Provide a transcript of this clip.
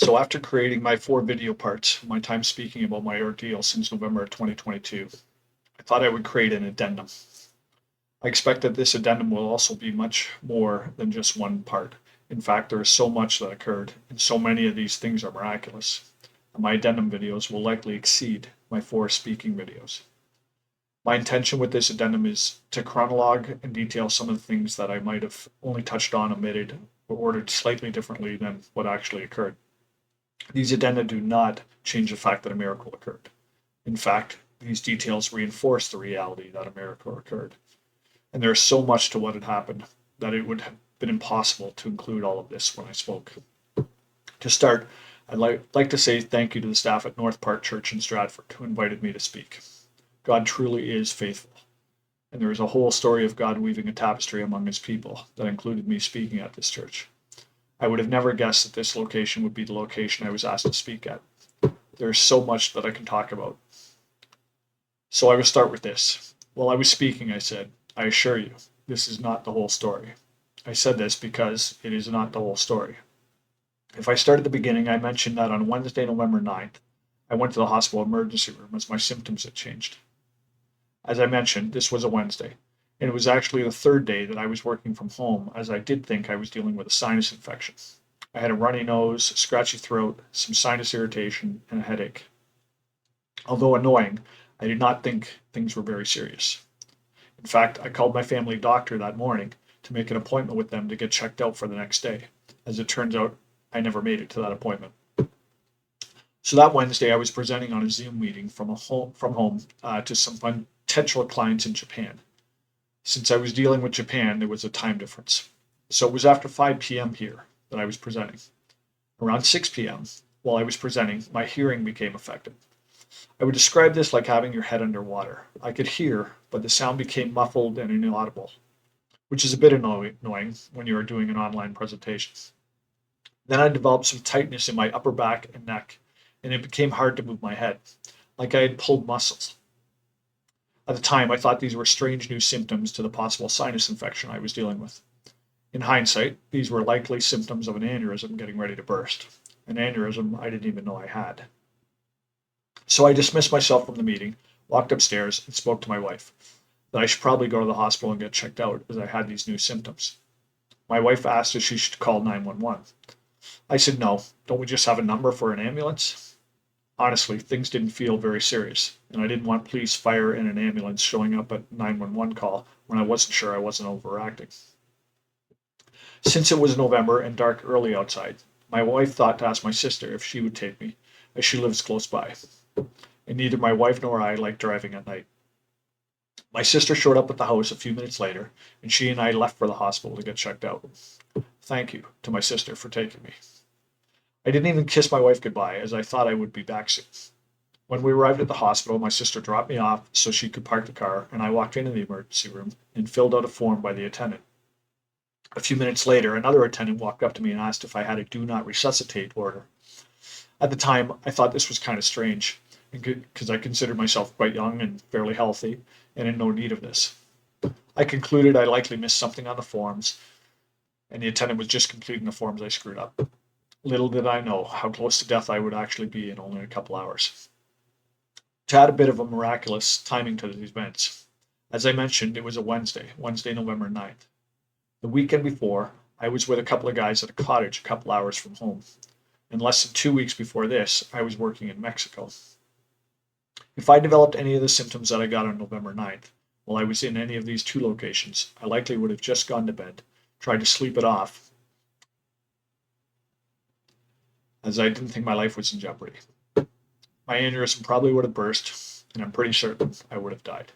So after creating my 4 video parts, my time speaking about my ordeal since November of 2022, I thought I would create an addendum. I expect that this addendum will also be much more than just one part. In fact, there is so much that occurred, and so many of these things are miraculous. My addendum videos will likely exceed my 4 speaking videos. My intention with this addendum is to chronologue and detail some of the things that I might have only touched on, omitted, or ordered slightly differently than what actually occurred. These addenda do not change the fact that a miracle occurred. In fact, these details reinforce the reality that a miracle occurred. And there is so much to what had happened that it would have been impossible to include all of this when I spoke. To start, I'd like to say thank you to the staff at North Park Church in Stratford who invited me to speak. God truly is faithful, and there is a whole story of God weaving a tapestry among his people that included me speaking at this church. I would have never guessed that this location would be the location I was asked to speak at. There is so much that I can talk about. So I will start with this. While I was speaking, I said, I assure you, this is not the whole story. I said this because it is not the whole story. If I start at the beginning, I mentioned that on Wednesday, November 9th, I went to the hospital emergency room as my symptoms had changed. As I mentioned, this was a Wednesday, and it was actually the 3rd day that I was working from home, as I did think I was dealing with a sinus infection. I had a runny nose, a scratchy throat, some sinus irritation, and a headache. Although annoying, I did not think things were very serious. In fact, I called my family doctor that morning to make an appointment with them to get checked out for the next day. As it turns out, I never made it to that appointment. So that Wednesday, I was presenting on a Zoom meeting from home to some potential clients in Japan. Since I was dealing with Japan, there was a time difference. So it was after 5 p.m. here that I was presenting. Around 6 p.m., while I was presenting, my hearing became affected. I would describe this like having your head underwater. I could hear, but the sound became muffled and inaudible, which is a bit annoying when you are doing an online presentation. Then I developed some tightness in my upper back and neck, and it became hard to move my head, like I had pulled muscles. At the time, I thought these were strange new symptoms to the possible sinus infection I was dealing with. In hindsight, these were likely symptoms of an aneurysm getting ready to burst, an aneurysm I didn't even know I had. So I dismissed myself from the meeting, walked upstairs, and spoke to my wife that I should probably go to the hospital and get checked out as I had these new symptoms. My wife asked if she should call 911. I said no, don't we just have a number for an ambulance? Honestly, things didn't feel very serious, and I didn't want police, fire, and an ambulance showing up at 911 call when I wasn't sure I wasn't overacting. Since it was November and dark early outside, my wife thought to ask my sister if she would take me, as she lives close by. And neither my wife nor I like driving at night. My sister showed up at the house a few minutes later, and she and I left for the hospital to get checked out. Thank you to my sister for taking me. I didn't even kiss my wife goodbye, as I thought I would be back soon. When we arrived at the hospital, my sister dropped me off so she could park the car, and I walked into the emergency room and filled out a form by the attendant. A few minutes later, another attendant walked up to me and asked if I had a do not resuscitate order. At the time, I thought this was kind of strange, because I considered myself quite young and fairly healthy, and in no need of this. I concluded I likely missed something on the forms, and the attendant was just completing the forms I screwed up. Little did I know how close to death I would actually be in only a couple hours. To add a bit of a miraculous timing to these events, as I mentioned, it was a Wednesday, November 9th. The weekend before, I was with a couple of guys at a cottage a couple hours from home. And less than 2 weeks before this, I was working in Mexico. If I developed any of the symptoms that I got on November 9th, while I was in any of these 2 locations, I likely would have just gone to bed, tried to sleep it off, as I didn't think my life was in jeopardy. My aneurysm probably would have burst, and I'm pretty certain I would have died.